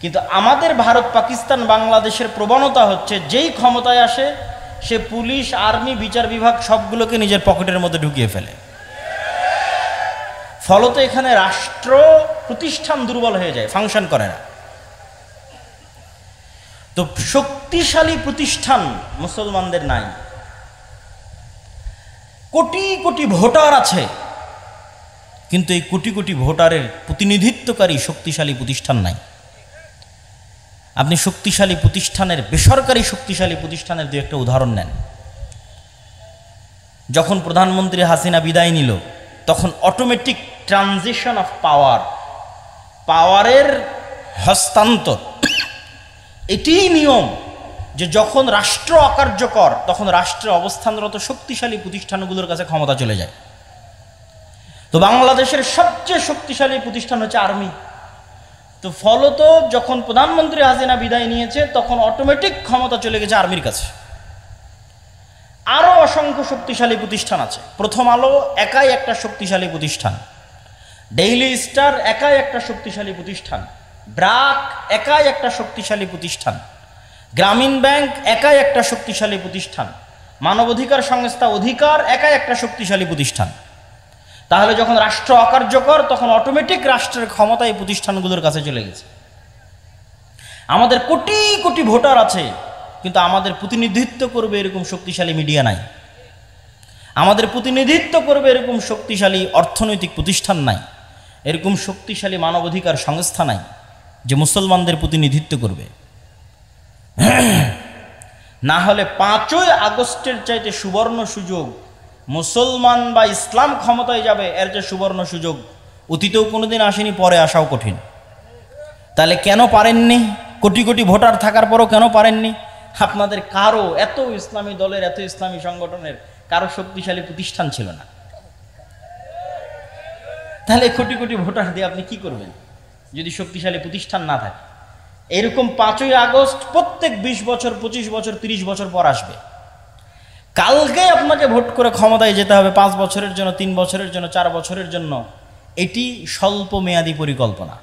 কিন্তু আমাদের ভারত, পাকিস্তান, বাংলাদেশের প্রবণতা হচ্ছে যেই ক্ষমতায় আসে সে পুলিশ, আর্মি, বিচার বিভাগ সবগুলোকে নিজের পকেটের মধ্যে ঢুকিয়ে ফেলে। ফলত এখানে রাষ্ট্র প্রতিষ্ঠান দুর্বল হয়ে যায়, ফাংশন করে না। তো শক্তিশালী প্রতিষ্ঠান মুসলমানদের নাই। কোটি কোটি ভোটার আছে, কিন্তু এই কোটি কোটি ভোটারের প্রতিনিধিত্বকারী শক্তিশালী প্রতিষ্ঠান নাই। আপনি শক্তিশালী প্রতিষ্ঠানের, বেসরকারি শক্তিশালী প্রতিষ্ঠানের দু একটা উদাহরণ নেন। যখন প্রধানমন্ত্রী হাসিনা বিদায় নিল, তখন অটোমেটিক ট্রানজিশন অফ পাওয়ার, পাওয়ারের হস্তান্তর, এটিই নিয়ম যে যখন রাষ্ট্র অকার্যকর তখন রাষ্ট্রে অবস্থানরত শক্তিশালী প্রতিষ্ঠানগুলোর কাছে ক্ষমতা চলে যায়। তো বাংলাদেশের সবচেয়ে শক্তিশালী প্রতিষ্ঠান হচ্ছে আর্মি। তো ফলত যখন প্রধানমন্ত্রী হাসিনা বিদায় নিয়েছে তখন অটোমেটিক ক্ষমতা চলে গেছে আর্মির কাছে। আরও অসংখ্য শক্তিশালী প্রতিষ্ঠান আছে। প্রথম আলো একাই একটা শক্তিশালী প্রতিষ্ঠান, ডেইলি স্টার একাই একটা শক্তিশালী প্রতিষ্ঠান, ব্র্যাক একাই একটা শক্তিশালী প্রতিষ্ঠান, গ্রামীণ ব্যাংক একাই একটা শক্তিশালী প্রতিষ্ঠান, মানবাধিকার সংস্থা অধিকার একাই একটা শক্তিশালী প্রতিষ্ঠান। তাহলে যখন রাষ্ট্র অকার্যকর তখন অটোমেটিক রাষ্ট্রের ক্ষমতা এই প্রতিষ্ঠানগুলোর কাছে চলে গেছে। আমাদের কোটি কোটি ভোটার আছে, কিন্তু আমাদের প্রতিনিধিত্ব করবে এরকম শক্তিশালী মিডিয়া নাই, আমাদের প্রতিনিধিত্ব করবে এরকম শক্তিশালী অর্থনৈতিক প্রতিষ্ঠান নাই, এরকম শক্তিশালী মানবাধিকার সংস্থা নাই যে মুসলমানদের প্রতিনিধিত্ব করবে। না হলে 5ই আগস্টের চাইতে সুবর্ণ সুযোগ, মুসলমান বা ইসলাম ক্ষমতায় যাবে, এর যে সুবর্ণ সুযোগ অতীতেও কোনোদিন আসেনি, পরে আসাও কঠিন। তাহলে কেন পারেননি? কোটি কোটি ভোটার থাকার পরও কেন পারেননি? আপনাদের কারো, এত ইসলামী দলের, এত ইসলামী সংগঠনের কারো শক্তিশালী প্রতিষ্ঠান ছিল না। তাহলে কোটি কোটি ভোটার দিয়ে আপনি কি করবেন যদি শক্তিশালী প্রতিষ্ঠান না থাকে? এরকম 5ই আগস্ট প্রত্যেক 20 বছর, 25 বছর, 30 বছর পর আসবে। কালকে আপনাকে ভোট করে ক্ষমতায় যেতে হবে 5 বছরের জন্য, 3 বছরের জন্য, 4 বছরের জন্য। এটি স্বল্প মেয়াদী পরিকল্পনা।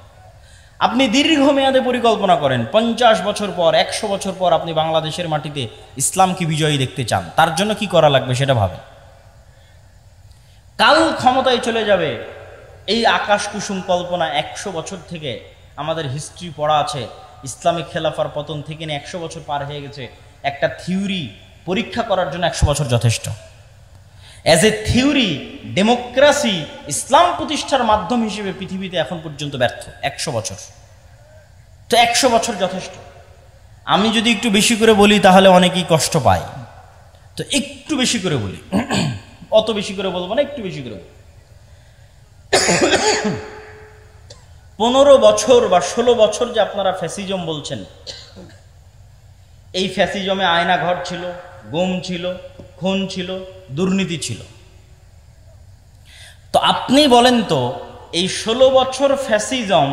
আপনি দীর্ঘমেয়াদে পরিকল্পনা করেন, 50 বছর পর, 100 বছর পর আপনি বাংলাদেশের মাটিতে ইসলামকে বিজয়ী দেখতে চান, তার জন্য কি করা লাগবে সেটা ভাবেন। কাল ক্ষমতায় চলে যাবে এই আকাশ কুসুম কল্পনা 100 বছর থেকে আমাদের হিস্ট্রি পড়া আছে। ইসলামিক খেলাফার পতন থেকে নিয়ে 100 বছর পার হয়ে গেছে। একটা থিওরি পরীক্ষা করার জন্য 100 বছর যথেষ্ট। অ্যাজ এ থিওরি, ডেমোক্রেসি ইসলাম প্রতিষ্ঠার মাধ্যম হিসেবে পৃথিবীতে এখন পর্যন্ত ব্যর্থ। 100 বছর, তো 100 বছর যথেষ্ট। আমি যদি একটু বেশি করে বলি তাহলে অনেকেই কষ্ট পায়, তো একটু বেশি করে বলি। অত বেশি করে বলবো না, একটু বেশি করে বলি। 15 বছর বা 16 বছর যে আপনারা ফ্যাসিজম বলছেন, এই ফ্যাসিজমে আয়নাঘর ছিল, গুম ছিল, খুন ছিল, দুর্নীতি ছিল। তো আপনি বলেন তো, এই 16 বছর ফ্যাসিজম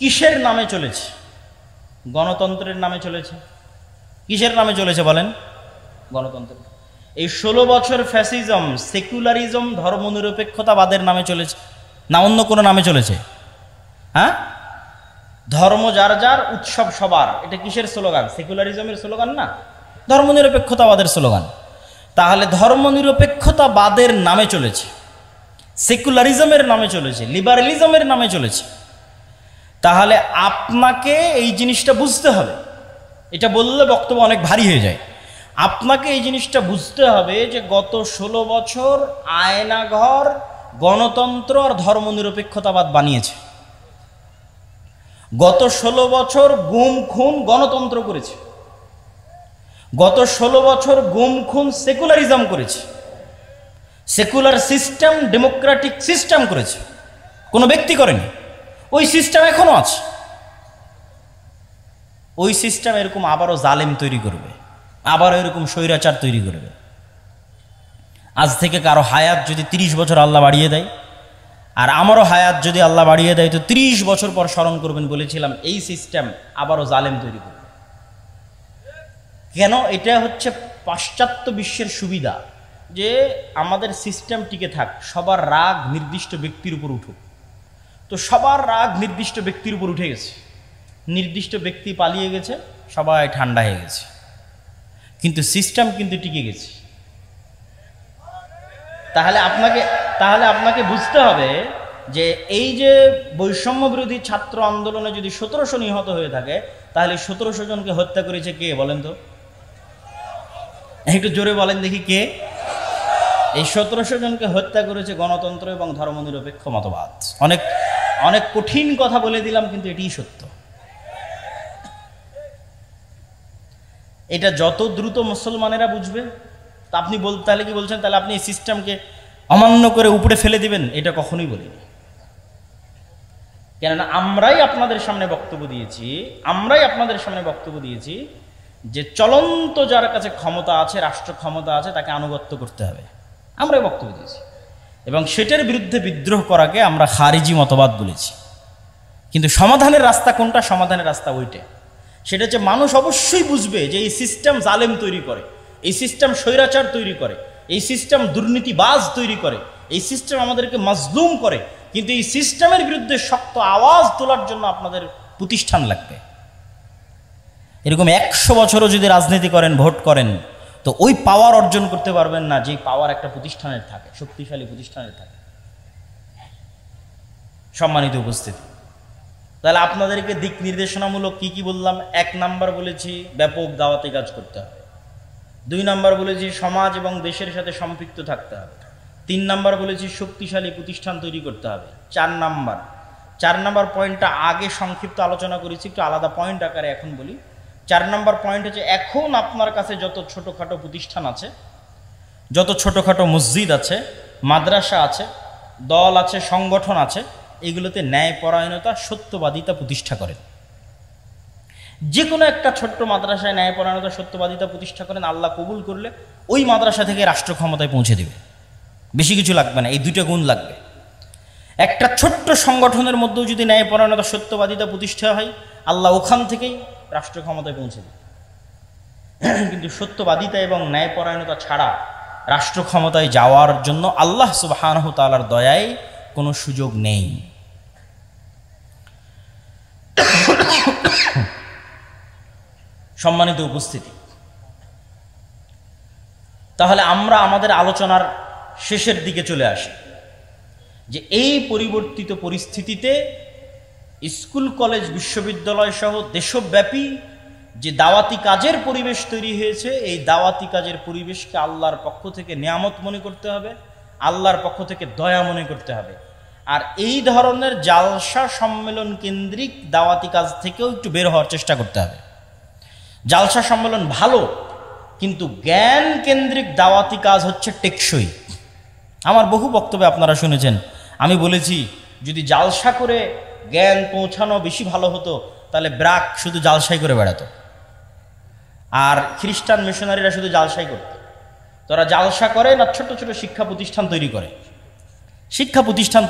কিসের নামে চলেছে? গণতন্ত্রের নামে চলেছে। কিসের নামে চলেছে বলেন? গণতন্ত্র। এই 16 বছর ফ্যাসিজম সেকুলারিজম, ধর্মনিরপেক্ষতাবাদের নামে চলেছে না অন্য কোনো নামে চলেছে? হ্যাঁ, ধর্ম যার যার, উৎসব সবার, এটা কিসের স্লোগান? সেকুলারিজমের স্লোগান না, ধর্মনিরপেক্ষতাবাদের স্লোগান। তাহলে ধর্মনিরপেক্ষতাবাদের নামে চলেছে, সেকুলারিজমের নামে চলেছে, লিবারালিজমের নামে চলেছে। তাহলে আপনাকে এই জিনিসটা বুঝতে হবে। এটা বললে বক্তব্য অনেক ভারী হয়ে যায়। আপনাকে এই জিনিসটা বুঝতে হবে যে গত 16 বছর আয়নাঘর, গণতন্ত্র আর ধর্মনিরপেক্ষতাবাদ বানিয়েছে। গত 16 বছর গুম খুন গণতন্ত্র করেছে। গত 16 বছর গুম খুন সেকুলারিজম করেছে। সেকুলার সিস্টেম ডেমোক্রেটিক সিস্টেম করেছে, কোনো ব্যক্তি করেনি। ওই সিস্টেম এখনো আছে। ওই সিস্টেম এরকম আবারও জালেম তৈরি করবে, আবারও এরকম স্বৈরাচার তৈরি করবে। আজ থেকে কারো হায়াত যদি 30 বছর আল্লাহ বাড়িয়ে দেয়, আর আমারও হায়াত যদি আল্লাহ বাড়িয়ে দেয়, তো 30 বছর পর স্মরণ করবেন বলেছিলাম, এই সিস্টেম আবারও জালেম তৈরি করবে। কেন? এটা হচ্ছে পাশ্চাত্য বিশ্বের সুবিধা, যে আমাদের সিস্টেম টিকে থাক, সবার রাগ নির্দিষ্ট ব্যক্তির উপর উঠুক। তো সবার রাগ নির্দিষ্ট ব্যক্তির উপর উঠে গেছে। নির্দিষ্ট ব্যক্তি পালিয়ে গেছে, সবাই ঠান্ডা হয়ে গেছে, কিন্তু সিস্টেম কিন্তু টিকে গেছে। তাহলে আপনাকে বুঝতে হবে যে এই যে বৈষম্য বিরোধী ছাত্র আন্দোলনে যদি 1700 নিহত হয়ে থাকে, তাহলে 1700 জনকে হত্যা করেছে কে বলেন তো? একটু জোরে বলেন দেখি, কে? এই 1700 জনকে হত্যা করেছে গণতন্ত্র এবং ধর্মনিরপেক্ষ মতবাদ। অনেক অনেক কঠিন কথা বলে দিলাম, কিন্তু এটিই সত্য। এটা যত দ্রুত মুসলমানেরা বুঝবে, তা আপনি তাহলে কি বলছেন, তাহলে আপনি এই সিস্টেমকে অমান্য করে উপরে ফেলে দিবেন? এটা কখনোই বলিনি। কেননা আমরাই আপনাদের সামনে বক্তব্য দিয়েছি যে চলন্ত যার কাছে ক্ষমতা আছে, রাষ্ট্র ক্ষমতা আছে, তাকে আনুগত্য করতে হবে। আমরাই বক্তব্য দিয়েছি এবং সেটার বিরুদ্ধে বিদ্রোহ করাকে আমরা খারিজি মতবাদ বলেছি। কিন্তু সমাধানের রাস্তা কোনটা? সমাধানের রাস্তা ওইটা, সেটা হচ্ছে মানুষ অবশ্যই বুঝবে যে এই সিস্টেম জালেম তৈরি করে, এই সিস্টেম স্বৈরাচার তৈরি করে, এই সিস্টেম দুর্নীতিবাজ তৈরি করে, এই সিস্টেম আমাদেরকে মাজলুম করে। কিন্তু এই সিস্টেমের বিরুদ্ধে শক্ত আওয়াজ তোলার জন্য আপনাদের প্রতিষ্ঠান লাগবে। এরকম 100 বছরও যদি রাজনীতি করেন, ভোট করেন, তো ওই পাওয়ার অর্জন করতে পারবেন না যেই পাওয়ার একটা প্রতিষ্ঠানের থাকে, শক্তিশালী প্রতিষ্ঠানের থাকে। সম্মানিত উপস্থিতি, তাহলে আপনাদেরকে দিক নির্দেশনামূলক কি কি বললাম? 1 নাম্বার বলেছি ব্যাপক দাওয়াতি কাজ করতে হবে। 2 নাম্বার বলেছি সমাজ এবং দেশের সাথে সম্পৃক্ত থাকতে হবে। 3 নাম্বার বলেছি শক্তিশালী প্রতিষ্ঠান তৈরি করতে হবে। 4 নাম্বার পয়েন্টটা আগে সংক্ষিপ্ত আলোচনা করেছি, একটু আলাদা পয়েন্ট আকারে এখন বলি। 4 নাম্বার পয়েন্ট হচ্ছে, এখন আপনার কাছে যত ছোটোখাটো প্রতিষ্ঠান আছে, যত ছোটোখাটো মসজিদ আছে, মাদ্রাসা আছে, দল আছে, সংগঠন আছে, এগুলোতে ন্যায়পরায়ণতা, সত্যবাদিতা প্রতিষ্ঠা করেন। যে কোনো একটা ছোট্ট মাদ্রাসায় ন্যায়পরায়ণতা, সত্যবাদিতা প্রতিষ্ঠা করেন। আল্লাহ কবুল করলে ওই মাদ্রাসা থেকে রাষ্ট্র ক্ষমতায় পৌঁছে দেবে। বেশি কিছু লাগবে না, এই 2টা গুণ লাগবে। একটা ছোট্ট সংগঠনের মধ্যেও যদি ন্যায়পরায়ণতা, সত্যবাদিতা প্রতিষ্ঠা হয়, আল্লাহ ওখান থেকেই রাষ্ট্র ক্ষমতায় পৌঁছে দেবে। কিন্তু সত্যবাদিতা এবং ন্যায়পরায়ণতা ছাড়া রাষ্ট্র ক্ষমতায় যাওয়ার জন্য আল্লাহ সুবহানাহু ওয়া তাআলার দয়ায় কোনো সুযোগ নেই। সম্মানিত উপস্থিতি, তাহলে আমরা আমাদের আলোচনার শেষের দিকে চলে আসি যে এই পরিবর্তিত পরিস্থিতিতে স্কুল, কলেজ, বিশ্ববিদ্যালয় সহ দেশব্যাপী যে দাওয়াতি কাজের পরিবেশ তৈরি হয়েছে, এই দাওয়াতি কাজের পরিবেশকে আল্লাহর পক্ষ থেকে নিয়ামত মনে করতে হবে, আল্লাহর পক্ষ থেকে দয়া মনে করতে হবে। আর এই ধরনের জালসা সম্মেলন কেন্দ্রিক দাওয়াতি কাজ থেকেও একটু বের হওয়ার চেষ্টা করতে হবে। জালসা সম্মেলন ভালো, কিন্তু জ্ঞান কেন্দ্রিক দাওয়াতি কাজ হচ্ছে টেকসই। আমার বহু বক্তব্যে আপনারা শুনেছেন, আমি বলেছি যদি জালসা করে জ্ঞান পৌঁছানো বেশি ভালো হতো, তাহলে ব্রাক শুধু জালসাই করে বেড়াতো, আর খ্রিস্টান মিশনারিরা শুধু জালসাই করত। তারা জালসা করে না, ছোট ছোট শিক্ষা প্রতিষ্ঠান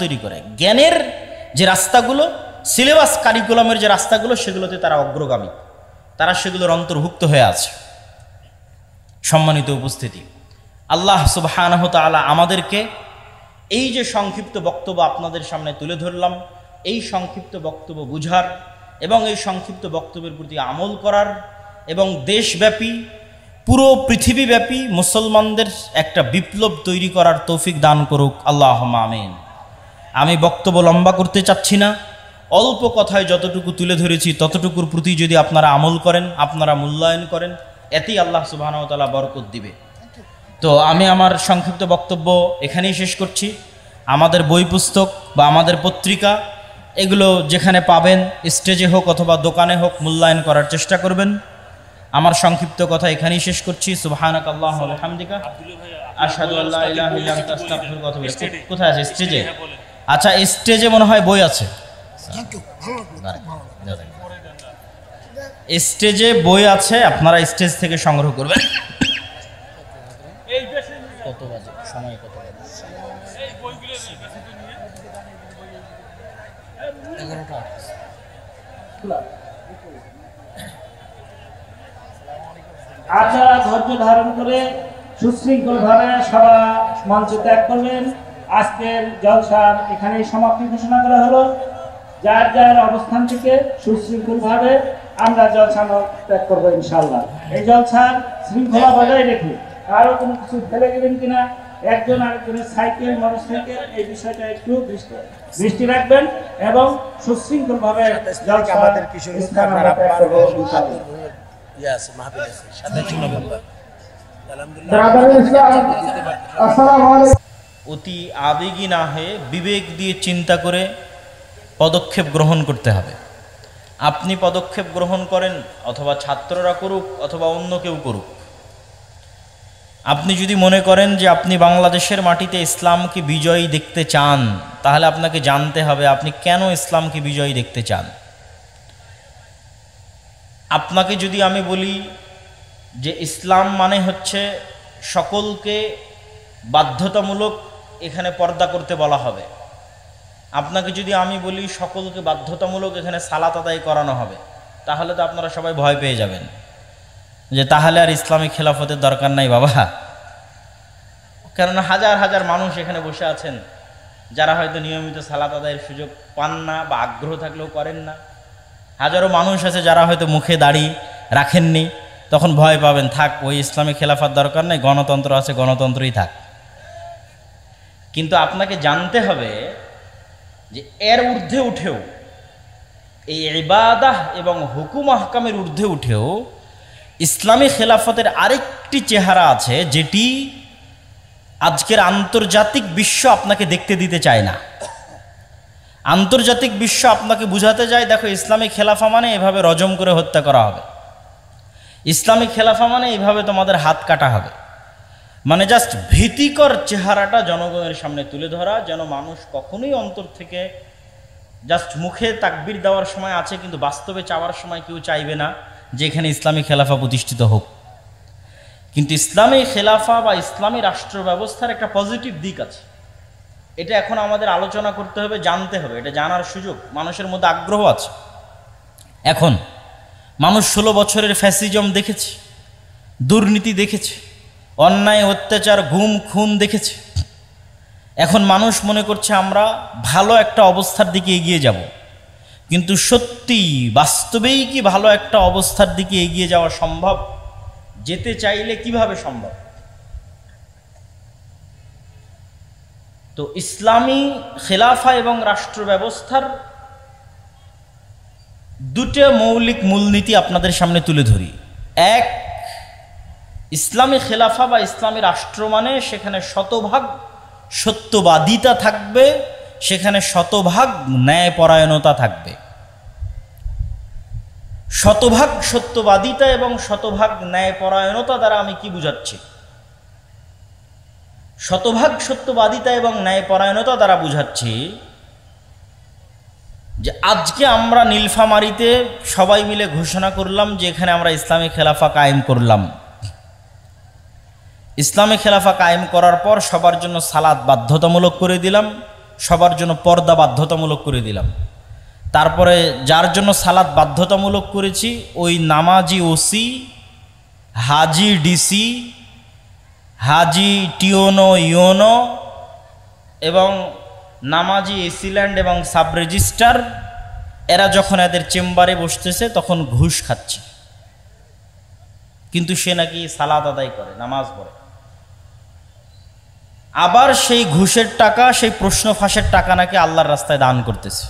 তৈরি করে জ্ঞানের যে রাস্তাগুলো, সিলেবাস কারিকুলামের যে রাস্তাগুলো, সেগুলোতে তারা অগ্রগামী, তারা সেগুলোর অন্তর্ভুক্ত হয়ে আছে। সম্মানিত উপস্থিতি, আল্লাহ সুবহানাহু ওয়া তাআলা আমাদেরকে এই যে সংক্ষিপ্ত বক্তব্য আপনাদের সামনে তুলে ধরলাম, এই সংক্ষিপ্ত বক্তব্য বুঝার এবং এই সংক্ষিপ্ত বক্তব্যের প্রতি আমল করার এবং দেশব্যাপী, পুরো পৃথিবীব্যাপী মুসলমানদের একটা বিপ্লব তৈরি করার তৌফিক দান করুক, আল্লাহুম্মা আমিন। আমি বক্তব্য লম্বা করতে চাচ্ছি না, অল্প কথায় যতটুকু তুলে ধরেছি ততটুকুর প্রতি যদি আপনারা আমল করেন, আপনারা মূল্যায়ন করেন, এতেই আল্লাহ সুবহানাহু ওয়া তাআলা বরকত দিবে। তো আমি আমার সংক্ষিপ্ত বক্তব্য এখানেই শেষ করছি। আমাদের বই পুস্তক বা আমাদের পত্রিকা এগুলো যেখানে পাবেন, স্টেজে হোক অথবা দোকানে হোক, মূল্যায়ন করার চেষ্টা করবেন। আমার সংক্ষিপ্ত কথা এখানেই শেষ করছি। সুবহানাকাল্লাহুম্মা ওয়া বিহামদিকা আশহাদু আল্লা ইলাহা ইল্লা আনতা আস্তাগফিরুকা ওয়া আতুবু ইলাইক। কোথায় আছে? স্টেজে? আচ্ছা, স্টেজে মনে হয় বই আছে। স্টেজে বই আছে, আপনারা স্টেজ থেকে সংগ্রহ করবেন। কত বাজে? সময় কত বাজে? আপনারা ধৈর্য ধারণ করে সুশৃঙ্খল ভাবে সভা মঞ্চ ত্যাগ করবেন। আজকের জলসার এখানেই সমাপ্তি ঘোষণা করা হলো। যার যার অবস্থান থেকে সুশৃঙ্খলভাবে আমরা জলসা ত্যাগ করবো ইনশাআল্লাহ। এই জলসার শৃঙ্খলা বজায় রেখে আরো কোনো কিছু ফেলে গেলেন কিনা, একজন আরেকজনের সাইকেল মোটরসাইকেল এই বিষয়টা একটু দৃষ্টি রাখবেন এবং সুশৃঙ্খলভাবে জলসা স্থান আমরা ত্যাগ করবো ইনশাআল্লাহ। অতি আবেগী না হয়ে বিবেক দিয়ে চিন্তা করে পদক্ষেপ গ্রহণ করতে হবে। আপনি পদক্ষেপ গ্রহণ করেন অথবা ছাত্ররা করুক অথবা অন্য কেউ করুক, আপনি যদি মনে করেন যে আপনি বাংলাদেশের মাটিতে ইসলামকে বিজয়ী দেখতে চান, তাহলে আপনাকে জানতে হবে আপনি কেন ইসলামকে বিজয়ী দেখতে চান। আপনাকে যদি আমি বলি যে ইসলাম মানে হচ্ছে সকলকে বাধ্যতামূলক এখানে পর্দা করতে বলা হবে, আপনাকে যদি আমি বলি সকলকে বাধ্যতামূলক এখানে সালাত আদায় করানো হবে, তাহলে তো আপনারা সবাই ভয় পেয়ে যাবেন যে তাহলে আর ইসলামিক খেলাফতের দরকার নাই বাবা। কেননা হাজার হাজার মানুষ এখানে বসে আছেন যারা হয়তো নিয়মিত সালাত আদায়ের সুযোগ পান না বা আগ্রহ থাকলেও করেন না। হাজারো মানুষ আছে যারা হয়তো মুখে দাড়ি রাখেননি, তখন ভয় পাবেন, থাক ওই ইসলামিক খেলাফত দরকার নেই, গণতন্ত্র আছে, গণতন্ত্রই থাক। কিন্তু আপনাকে জানতে হবে যে এর ঊর্ধ্বে উঠেও, এই ইবাদাহ এবং হুকুম আহকামের ঊর্ধ্বে উঠেও ইসলামী খেলাফতের আরেকটি চেহারা আছে যেটি আজকের আন্তর্জাতিক বিশ্ব আপনাকে দেখতে দিতে চায় না। আন্তর্জাতিক বিশ্ব আপনাকে বুঝাতে যায় দেখো ইসলামী খেলাফা মানে এভাবে রজম করে হত্যা করা হবে, ইসলামী খেলাফা মানে এইভাবে তোমাদের হাত কাটা হবে। মানে জাস্ট ভীতিকর চেহারাটা জনগণের সামনে তুলে ধরা, যেন মানুষ কখনোই অন্তর থেকে জাস্ট মুখে তাকবীর দেওয়ার সময় আছে কিন্তু বাস্তবে চাওয়ার সময় কেউ চাইবে না যে এখানে ইসলামী খেলাফা প্রতিষ্ঠিত হোক। কিন্তু ইসলামী খেলাফা বা ইসলামী রাষ্ট্র ব্যবস্থার একটা পজিটিভ দিক আছে, এটা এখন আমাদের আলোচনা করতে হবে, জানতে হবে, এটা জানার সুযোগ মানুষের মধ্যে আগ্রহ আছে। এখন মানুষ 16 বছরের ফ্যাসিজম দেখেছে, দুর্নীতি দেখেছে, অন্যায় অত্যাচার গুম খুন দেখেছে। এখন মানুষ মনে করছে আমরা ভালো একটা অবস্থার দিকে এগিয়ে যাব, কিন্তু সত্যি বাস্তবেই কি ভালো একটা অবস্থার দিকে এগিয়ে যাওয়া সম্ভব? যেতে চাইলে কিভাবে সম্ভব? তো ইসলামী খেলাফা এবং রাষ্ট্র ব্যবস্থার দুটো মৌলিক মূলনীতি আপনাদের সামনে তুলে ধরি। এক, ইসলামী খেলাফা বা ইসলামী রাষ্ট্র মানে সেখানে শতভাগ সত্যবাদিতা থাকবে, সেখানে শতভাগ ন্যায়পরায়ণতা থাকবে। শতভাগ সত্যবাদিতা এবং শতভাগ ন্যায়পরায়ণতা দ্বারা আমি কি বুঝাচ্ছি? শতভাগ সত্যবাদিতা এবং ন্যায়পরায়ণতা দ্বারা বুঝাচ্ছি যে আজকে আমরা নীলফামারীতে সবাই মিলে ঘোষণা করলাম যে এখানে আমরা ইসলামী খেলাফা কায়েম করলাম। ইসলামী খেলাফা কায়েম করার পর সবার জন্য সালাত বাধ্যতামূলক করে দিলাম, সবার জন্য পর্দা বাধ্যতামূলক করে দিলাম। তারপরে যার জন্য সালাত বাধ্যতামূলক করেছি ওই নামাজি ওসি, হাজি ডিসি, হাজি টিওনো ইওনো এবং নামাজি এসিল্যান্ড এবং সাব রেজিস্ট্রার, এরা যখন এদের চেম্বারে বসতেছে তখন ঘুষ খাচ্ছে, কিন্তু সে নাকি সালাত আদায় করে, নামাজ পড়ে। আবার সেই ঘুষের টাকা, সেই প্রশ্ন ফাঁসের টাকা নাকি আল্লাহর রাস্তায় দান করতেছে।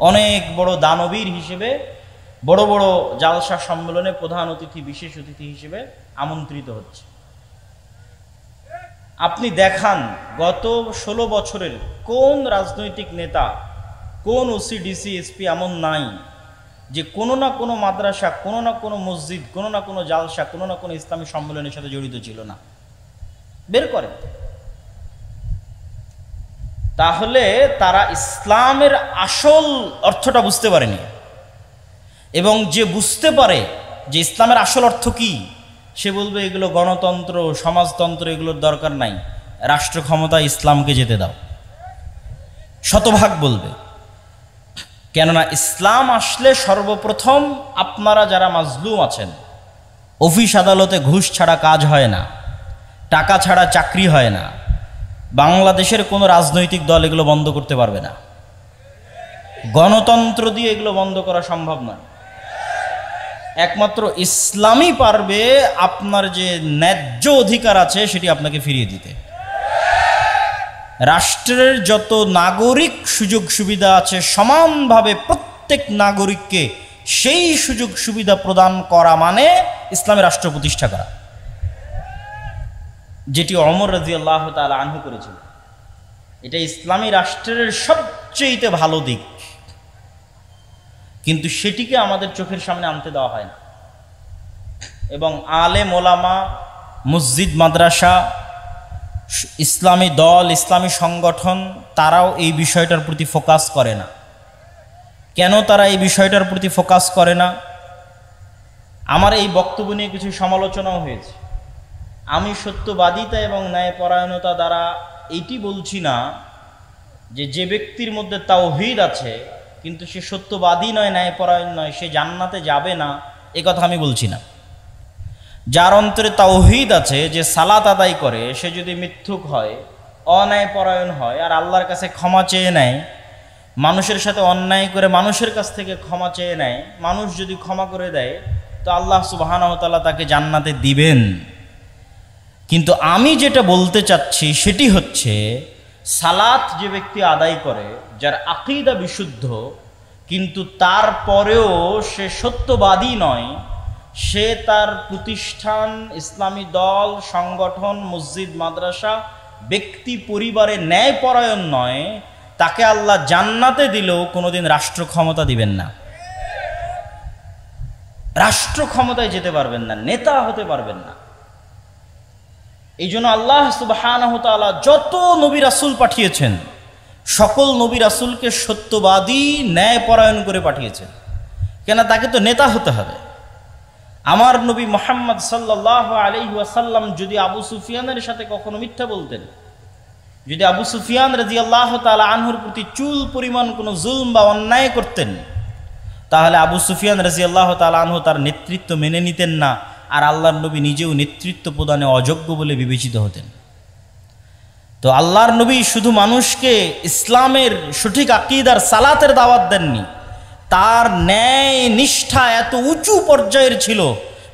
অনেক বড় দানবীর হিসেবে বড় বড় জালসা সম্মেলনে প্রধান অতিথি, বিশেষ অতিথি হিসেবে আমন্ত্রিত হচ্ছে। আপনি দেখান গত 16 বছরের কোন রাজনৈতিক নেতা, কোন ওসি ডিসি এসপি এমন নাই যে কোনো না কোনো মাদ্রাসা, কোনো না কোনো মসজিদ, কোনো না কোনো জালসা, কোনো না কোনো ইসলামী সম্মেলনের সাথে জড়িত ছিল না। বের করেন। তাহলে তারা ইসলামের আসল অর্থটা বুঝতে পারেনি, এবং যে বুঝতে পারে যে ইসলামের আসল অর্থ কি, সে বলবে এগুলো গণতন্ত্র, সমাজতন্ত্র, এগুলোর দরকার নাই, রাষ্ট্র ক্ষমতা ইসলামকে যেতে দাও, শতভাগ বলবে। কেননা ইসলাম আসলে সর্বপ্রথম আপনারা যারা মাজলুম আছেন, অফিস আদালতে ঘুষ ছাড়া কাজ হয় না, টাকা ছাড়া চাকরি হয় না, বাংলাদেশের কোনো রাজনৈতিক দল এগুলো বন্ধ করতে পারবে না। গণতন্ত্র দিয়ে এগুলো বন্ধ করা সম্ভব নয়। একমাত্র ইসলামই পারবে আপনার যে ন্যায্য অধিকার আছে সেটি আপনাকে ফিরিয়ে দিতে। রাষ্ট্রের যত নাগরিক সুযোগ সুবিধা আছে সমানভাবে প্রত্যেক নাগরিককে সেই সুযোগ সুবিধা প্রদান করা মানে ইসলামী রাষ্ট্র প্রতিষ্ঠা করা, যেটি ওমর রাদিয়াল্লাহু তাআলা আনহু করেছিল। এটা ইসলামী রাষ্ট্রের সবচেয়ে ভালো দিক, কিন্তু সেটিকে আমাদের চোখের সামনে আনতে দেওয়া হয় না। এবং আলেম ওলামা, মসজিদ মাদ্রাসা, ইসলামী দল, ইসলামী সংগঠন তারাও এই বিষয়টার প্রতি ফোকাস করে না। কেন তারা এই বিষয়টার প্রতি ফোকাস করে না? আমার এই বক্তব্য নিয়ে কিছু সমালোচনাও হয়েছে। আমি সত্যবাদিতা এবং ন্যায়পরায়ণতা দ্বারা এইটি বলছি না যে ব্যক্তির মধ্যে তাওহীদ আছে কিন্তু সে সত্যবাদী নয়, ন্যায়পরায়ণ নয়, সে জান্নাতে যাবে না, এ কথা আমি বলছি না। যার অন্তরে তাওহীদ আছে, যে সালাত আদায় করে, সে যদি মিথ্যুক হয়, অন্যায়পরায়ণ হয়, আর আল্লাহর কাছে ক্ষমা চেয়ে নেয়, মানুষের সাথে অন্যায় করে মানুষের কাছ থেকে ক্ষমা চেয়ে নেয়, মানুষ যদি ক্ষমা করে দেয় তো আল্লাহ সুবহানাহু ওয়া তাআলা তাকে জান্নাতে দিবেন। কিন্তু আমি যেটা বলতে চাচ্ছি সেটি হচ্ছে, সালাত যে ব্যক্তি আদায় করে, যার আকীদা বিশুদ্ধ, কিন্তু তারপরেও সে সত্যবাদী নয়, সে তার প্রতিষ্ঠান, ইসলামী দল, সংগঠন, মসজিদ মাদ্রাসা, ব্যক্তি পরিবারে ন্যায়পরায়ণ নয়, তাকে আল্লাহ জান্নাতে দিলেও কোনোদিন রাষ্ট্র ক্ষমতা দিবেন না, রাষ্ট্র ক্ষমতায় যেতে পারবেন না, নেতা হতে পারবেন না। এই জন্য আল্লাহ সুবহানাহু ওয়া তাআলা যত নবী রাসূল পাঠিয়েছেন, সকল নবী রাসূলকে সত্যবাদী, ন্যায়পরায়ণ করে পাঠিয়েছেন। কেন? তাকে তো নেতা হতে হবে। আমার নবী মুহাম্মদ সাল্লাল্লাহু আলাইহি ওয়াসাল্লাম যদি আবু সুফিয়ানের সাথে কখনো মিথ্যা বলতেন, যদি আবু সুফিয়ান রাদিয়াল্লাহু তাআলা আনহুর প্রতি চুল পরিমাণ কোনো জুলম বা অন্যায় করতেন, তাহলে আবু সুফিয়ান রাদিয়াল্লাহু তাআলা আনহু তার নেতৃত্ব মেনে নিতেন না, আর আল্লাহর নবী নিজেও নেতৃত্ব প্রদানে অযোগ্য বলে বিবেচিত হতেন। তো আল্লাহর নবী শুধু মানুষকে ইসলামের সঠিক আকীদার, সালাতের দাওয়াত দেননি, তার ন্যায় নিষ্ঠা এত উঁচু পর্যায়ের ছিল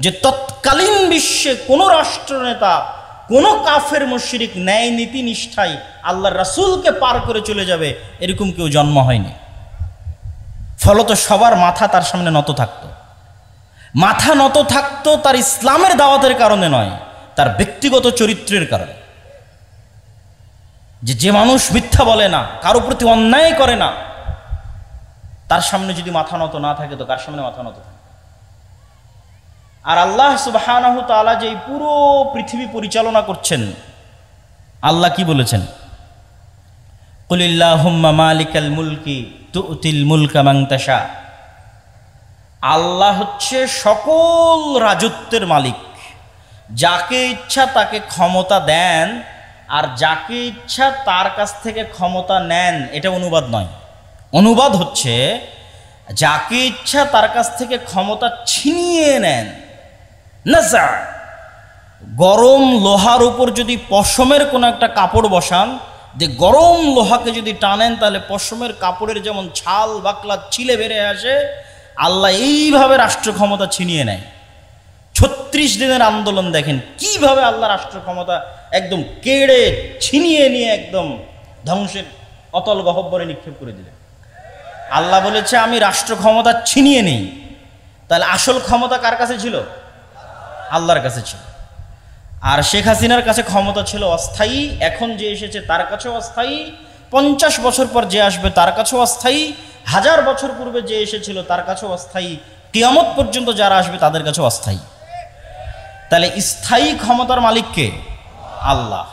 যে তৎকালীন বিশ্বে কোনো রাষ্ট্রনেতা, কোনো কাফের মুশরিক ন্যায় নীতি নিষ্ঠায় আল্লাহর রাসূলকে পার করে চলে যাবে এরকম কেউ জন্ম হয়নি। ফলত সবার মাথা তার সামনে নত থাকতো। মাথা নত থাকতো তার ইসলামের দাওয়াতের কারণে নয়, তার ব্যক্তিগত চরিত্রের কারণে। যে মানুষ মিথ্যা বলে না, কারো প্রতি অন্যায় করে না, তার সামনে যদি মাথা নত না থাকে তো কার সামনে মাথা নত থাকে? আর আল্লাহ সুবহানাহু ওয়া তাআলা যে পুরো পৃথিবী পরিচালনা করছেন, আল্লাহ কি বলেছেন? কুলিল্লাহুম্মা মালিকাল মুলকি তুতিল মুলকা মান তাশা। আল্লাহ হচ্ছে সকল রাজত্বের মালিক, যাকে ইচ্ছা তাকে ক্ষমতা দেন, আর যাকে ইচ্ছা তার কাছ থেকে ক্ষমতা নেন। এটা অনুবাদ নয়, অনুবাদ হচ্ছে যাকে ইচ্ছা তার কাছ থেকে ক্ষমতা ছিনিয়ে নেন। নাজা, গরম লোহার উপর যদি পশমের কোনো একটা কাপড় বসান, যে গরম লোহাকে যদি টানেন তাহলে পশমের কাপড়ের যেমন ছাল বাকলা ছিলে বেড়ে আসে, আল্লাহ এইভাবে রাষ্ট্র ক্ষমতা ছিনিয়ে নেয়। 36 দিনের আন্দোলন দেখেন কিভাবে আল্লাহ রাষ্ট্র ক্ষমতা একদম কেড়ে ছিনিয়ে নিয়ে একদম ধ্বংসের অতল গহ্বরে নিক্ষেপ করে দিলেন। আল্লাহ বলেছে আমি রাষ্ট্র ক্ষমতা ছিনিয়ে নেই, তাহলে আসল ক্ষমতা কার কাছে ছিল? আল্লাহর কাছে ছিল। আর শেখ হাসিনার কাছে ক্ষমতা ছিল অস্থায়ী, এখন যে এসেছে তার কাছেও অস্থায়ী, 50 বছর পর যে আসবে তার কাছেও অস্থায়ী, 1000 বছর পূর্বে যে এসেছিল তার কাছেও অস্থায়ী, কিয়ামত পর্যন্ত যারা আসবে তাদের কাছেও অস্থায়ী। তাহলে স্থায়ী ক্ষমতার মালিক কে? আল্লাহ।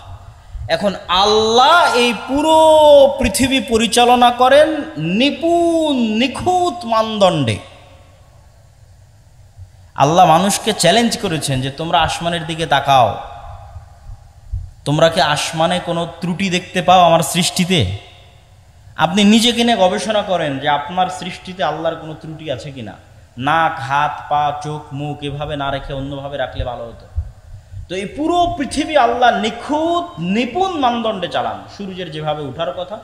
এখন আল্লাহ এই পুরো পৃথিবী পরিচালনা করেন নিপুণ নিখুঁত মানদণ্ডে। আল্লাহ মানুষকে চ্যালেঞ্জ করেছেন যে তোমরা আসমানের দিকে তাকাও, তোমরা কি আসমানে কোনো ত্রুটি দেখতে পাও আমার সৃষ্টিতে? আপনি নিজেকে নিয়ে গবেষণা করেন যে আপনার সৃষ্টিতে আল্লাহর কোনো ত্রুটি আছে কিনা। নাক, হাত, পা, চোখ, মুখ এভাবে না রেখে অন্যভাবে রাখলে ভালো হতো। তো এই পুরো পৃথিবী আল্লাহ নিখুঁত নিপুণ মানদণ্ডে চালান। সূর্যের যেভাবে উঠার কথা,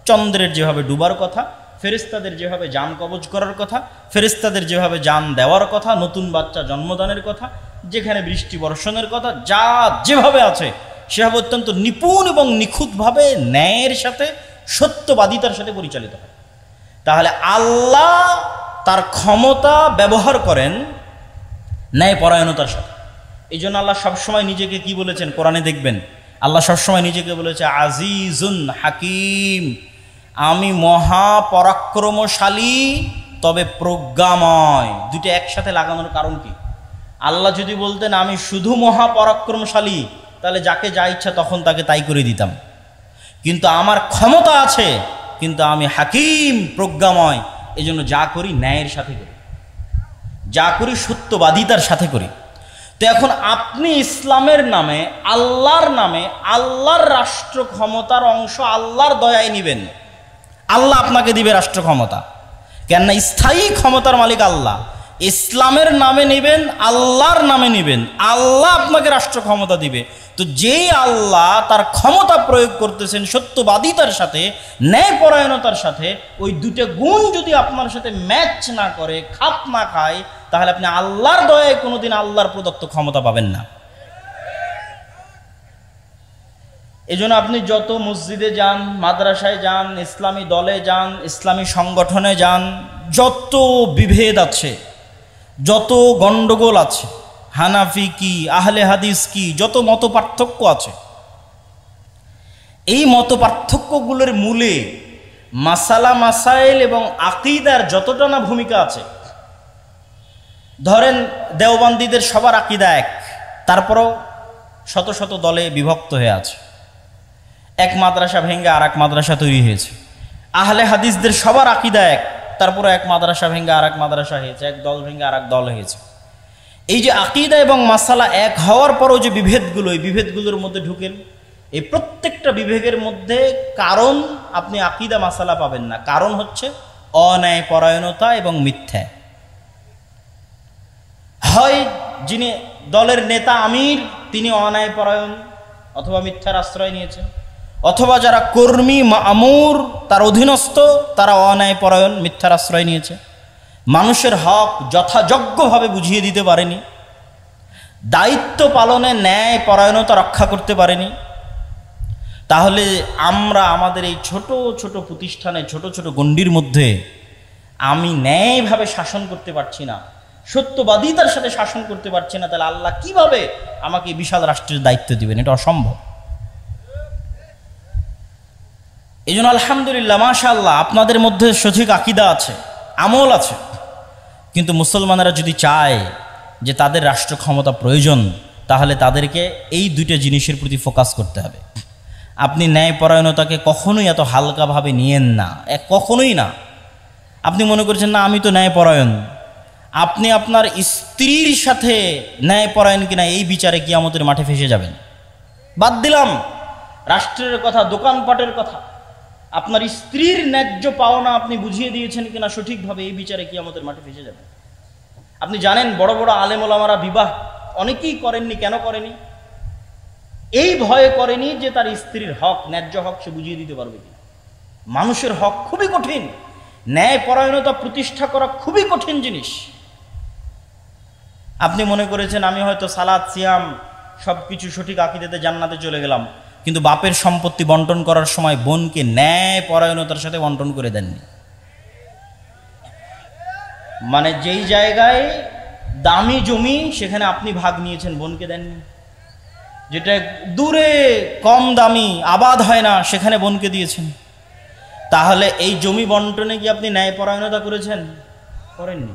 চন্দ্রের যেভাবে ডুবার কথা, ফেরেশতাদের যেভাবে জান কবজ করার কথা, ফেরেশতাদের যেভাবে জান দেওয়ার কথা, নতুন বাচ্চা জন্মদানের কথা, যেখানে বৃষ্টি বর্ষণের কথা, যা যেভাবে আছে সেভাবে অত্যন্ত নিপুণ এবং নিখুঁতভাবে ন্যায়ের সাথে সত্যবাদিতার সাথে পরিচালিত হয়। তাহলে আল্লাহ তার ক্ষমতা ব্যবহার করেন ন্যায়পরায়ণতার সাথে। এই জন্য আল্লাহ সবসময় নিজেকে কি বলেছেন কোরআনে দেখবেন, আল্লাহ সবসময় নিজেকে বলেছে আজিজুন হাকিম, আমি মহাপরাক্রমশালী তবে প্রজ্ঞাময়। দুটো একসাথে লাগানোর কারণ কি? আল্লাহ যদি বলতেন আমি শুধু মহাপরাক্রমশালী, তাহলে যাকে যা ইচ্ছা তখন তাকে তাই করে দিতাম। কিন্তু আমার ক্ষমতা আছে, কিন্তু আমি হাকিম প্রজ্ঞাময়, এই জন্য যা করি ন্যায়ের সাথে করি, যা করি সত্যবাদিতার সাথে করি। তো এখন আপনি ইসলামের নামে, আল্লাহর নামে, আল্লাহর রাষ্ট্র ক্ষমতার অংশ আল্লাহর দয়ায় নিবেন। আল্লাহ আপনাকে দিবে রাষ্ট্র ক্ষমতা, কেননা স্থায়ী ক্ষমতার মালিক আল্লাহ। ইসলামের নামে নেবেন, আল্লাহর নামে নেবেন, আল্লাহ আপনাকে রাষ্ট্র ক্ষমতা দিবে। তো যেই আল্লাহ তার ক্ষমতা প্রয়োগ করতেছেন সত্যবাদিতার সাথে, ন্যায়পরায়ণতার সাথে, ওই দুটো গুণ যদি আপনার সাথে ম্যাচ না করে, খাপ না খায়, তাহলে আপনি আল্লাহর দয়ায় কোনোদিন আল্লাহর প্রদত্ত ক্ষমতা পাবেন না। এই জন্য আপনি যত মসজিদে যান, মাদ্রাসায় যান, ইসলামী দলে যান, ইসলামী সংগঠনে যান, যত বিভেদ আছে, যত গণ্ডগোল আছে, হানাফি কি, আহলে হাদিস কি, যত মত পার্থক্য আছে, এই মত পার্থক্যগুলোর মূলে মাসালা মাসাইল এবং আকিদার যতটা না ভূমিকা আছে। ধরেন দেওবন্দীদের সবার আকিদা এক, তারপরও শত শত দলে বিভক্ত হয়ে আছে, এক মাদ্রাসা ভেঙে আর এক মাদ্রাসা তৈরি হয়েছে। আহলে হাদিসদের সবার আকিদা এক, তারপরে এক মাদ্রাসা ভেঙে আর এক মাদ্রাসা হয়েছে, এক দল ভেঙে আর এক দল হয়েছে। এই যে আকিদা এবং মাসালা এক হওয়ার পরও যে বিভেদগুলো, এই বিভেদগুলোর মধ্যে ঢুকেন, এই প্রত্যেকটা বিভেদের মধ্যে কারণ আপনি আকিদা মাসালা পাবেন না। কারণ হচ্ছে অন্যায়পরায়ণতা এবং মিথ্যা। হয় যিনি দলের নেতা আমির তিনি অন্যায়পরায়ণ অথবা মিথ্যার আশ্রয় নিয়েছেন, অথবা যারা কর্মী মামুর তার অধীনস্থ তারা অন্যায়পরায়ণ মিথ্যার আশ্রয় নিয়েছে, মানুষের হক যথাযোগ্যভাবে বুঝিয়ে দিতে পারেনি, দায়িত্ব পালনে ন্যায় পরায়ণতা রক্ষা করতে পারেনি। তাহলে আমরা আমাদের এই ছোট ছোট প্রতিষ্ঠানে, ছোট ছোট গণ্ডির মধ্যে আমি ন্যায়ভাবে শাসন করতে পারছি না, সত্যবাদিতার সাথে শাসন করতে পারছি না, তাহলে আল্লাহ কিভাবে আমাকে বিশাল রাষ্ট্রের দায়িত্ব দিবেন? এটা অসম্ভব। এই জন্য আলহামদুলিল্লাহ, মাশাআল্লাহ, আপনাদের মধ্যে সঠিক আকীদা আছে, আমল আছে। কিন্তু মুসলমানেরা যদি চায় যে তাদের রাষ্ট্র ক্ষমতা প্রয়োজন, তাহলে তাদেরকে এই দুইটা জিনিসের প্রতি ফোকাস করতে হবে। আপনি ন্যায়পরায়ণতাকে কখনোই এত হালকাভাবে নিয়েন না, কখনোই না। আপনি মনে করছেন না আমি তো ন্যায়পরায়ণ, আপনি আপনার স্ত্রীর সাথে ন্যায়পরায়ণ কিনা এই বিচারে কিয়ামতের মাঠে ফেসে যাবেন। বাদ দিলাম রাষ্ট্রের কথা, দোকানপাটের কথা, আপনার স্ত্রীর ন্যায্য পাওনা আপনি বুঝিয়ে দিয়েছেন কিনা সঠিকভাবে, এই বিচারে কিয়ামতের মাঠে ফেসে যাবেন। আপনি জানেন বড় বড় আলেম ওলামারা বিবাহ অনেকেই করেননি। কেন করেনি? এই ভয়ে করেনি যে তার স্ত্রীর হক, ন্যায্য হক সে বুঝিয়ে দিতে পারবে কিনা। মানুষের হক খুবই কঠিন, ন্যায়পরায়ণতা প্রতিষ্ঠা করা খুবই কঠিন জিনিস। আপনি মনে করেছেন আমি হয়তো সালাত সিয়াম সব কিছু সঠিক আকীদাতে জান্নাতে চলে গেলাম, কিন্তু বাপের সম্পত্তি বন্টন করার সময় বোনকে ন্যায়পরায়ণতার সাথে বন্টন করে দেননি। মানে যেই জায়গায় দামি জমি সেখানে আপনি ভাগ নিয়েছেন, বোনকে দেননি। যেটা দূরে কম দামি আবাদ হয় না সেখানে বোনকে দিয়েছেন। তাহলে এই জমি বন্টনে কি আপনি ন্যায়পরায়ণতা করেছেন? করেননি।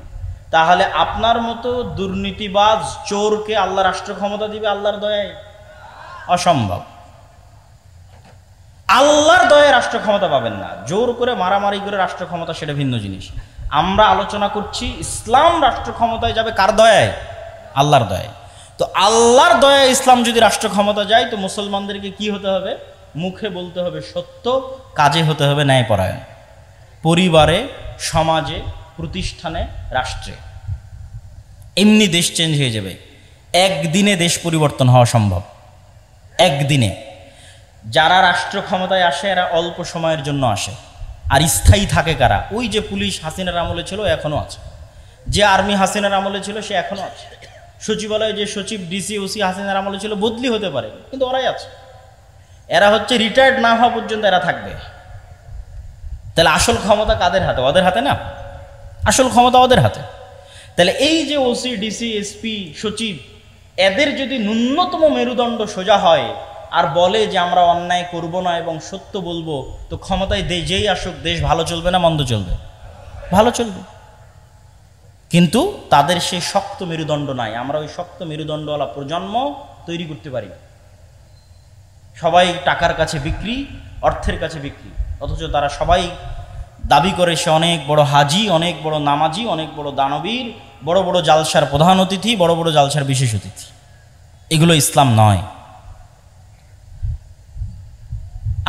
তাহলে আপনার মতো দুর্নীতিবাজ চোরকে আল্লাহ রাষ্ট্র ক্ষমতা দিবে আল্লাহর দয়ায়? অসম্ভব। আল্লাহর দয়ায় রাষ্ট্র ক্ষমতা পাবেন না। জোর করে মারামারি করে রাষ্ট্র ক্ষমতা সেটা ভিন্ন জিনিস। আমরা আলোচনা করছি ইসলাম রাষ্ট্র ক্ষমতায় যাবে কার দয়ায়? আল্লাহর দয়ায়। তো আল্লাহর দয়ায় ইসলাম যদি রাষ্ট্র ক্ষমতা যায়, তো মুসলমানদেরকে কি হতে হবে? মুখে বলতে হবে সত্য, কাজে হতে হবে ন্যায়পরায়ণ। পরিবারে, সমাজে, প্রতিষ্ঠানে, রাষ্ট্রে। এমনি দেশ চেঞ্জ হয়ে যাবে। একদিনে দেশ পরিবর্তন হওয়া সম্ভব, একদিনে। যারা রাষ্ট্র ক্ষমতায় আসে এরা অল্প সময়ের জন্য আসে, আর স্থায়ী থাকে কারা? ওই যে পুলিশ হাসিনার আমলে ছিল এখনও আছে, যে আর্মি হাসিনার আমলে ছিল সে এখনও আছে, সচিবালয়ে যে সচিব ডিসি ওসি হাসিনার আমলে ছিল বদলি হতে পারে, কিন্তু ওরাই আছে। এরা হচ্ছে রিটায়ার্ড না হওয়া পর্যন্ত এরা থাকবে। তাহলে আসল ক্ষমতা কাদের হাতে? ওদের হাতে না, আসল ক্ষমতা ওদের হাতে। তাহলে এই যে ওসি ডিসি এসপি সচিব, এদের যদি ন্যূনতম মেরুদণ্ড সোজা হয় আর বলে যে আমরা অন্যায় করব না এবং সত্য বলবো, তো ক্ষমতায় যেই আসুক দেশ ভালো চলবে না মন্দ চলবে? ভালো চলবে। কিন্তু তাদের সেই শক্ত মেরুদণ্ড নাই। আমরা ওই শক্ত মেরুদণ্ডওয়ালা প্রজন্ম তৈরি করতে পারি। সবাই টাকার কাছে বিক্রি, অর্থের কাছে বিক্রি, অথচ তারা সবাই দাবি করে সে অনেক বড় হাজি, অনেক বড় নামাজি, অনেক বড় দানবীর, বড় বড় জালসার প্রধান অতিথি, বড় বড় জালসার বিশেষ অতিথি। এগুলো ইসলাম নয়।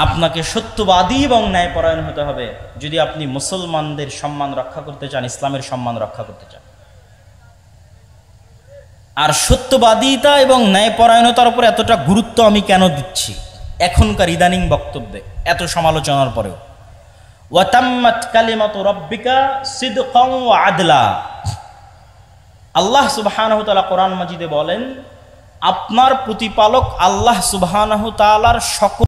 আপনাকে সত্যবাদী এবং ন্যায়পরায়ণ হতে হবে যদি আপনি মুসলমানদের সম্মান রক্ষা করতে চান, ইসলামের সম্মান রক্ষা করতে চান। আর সত্যবাদিতা এবং ন্যায়পরায়ণতার উপর এতটা গুরুত্ব আমি কেন দিচ্ছি এখনকার ইদানিং বক্তব্যে, এত সমালোচনার পরেও? ওয়াতাম্মাত কালিমাতু রাব্বিকা সিদকান ওয়া আদলা। আল্লাহ সুবহানাহু ওয়া তাআলা কোরআন মাজিদে বলেন, আপনার প্রতিপালক আল্লাহ সুবহানাহু ওয়া তাআলার সকল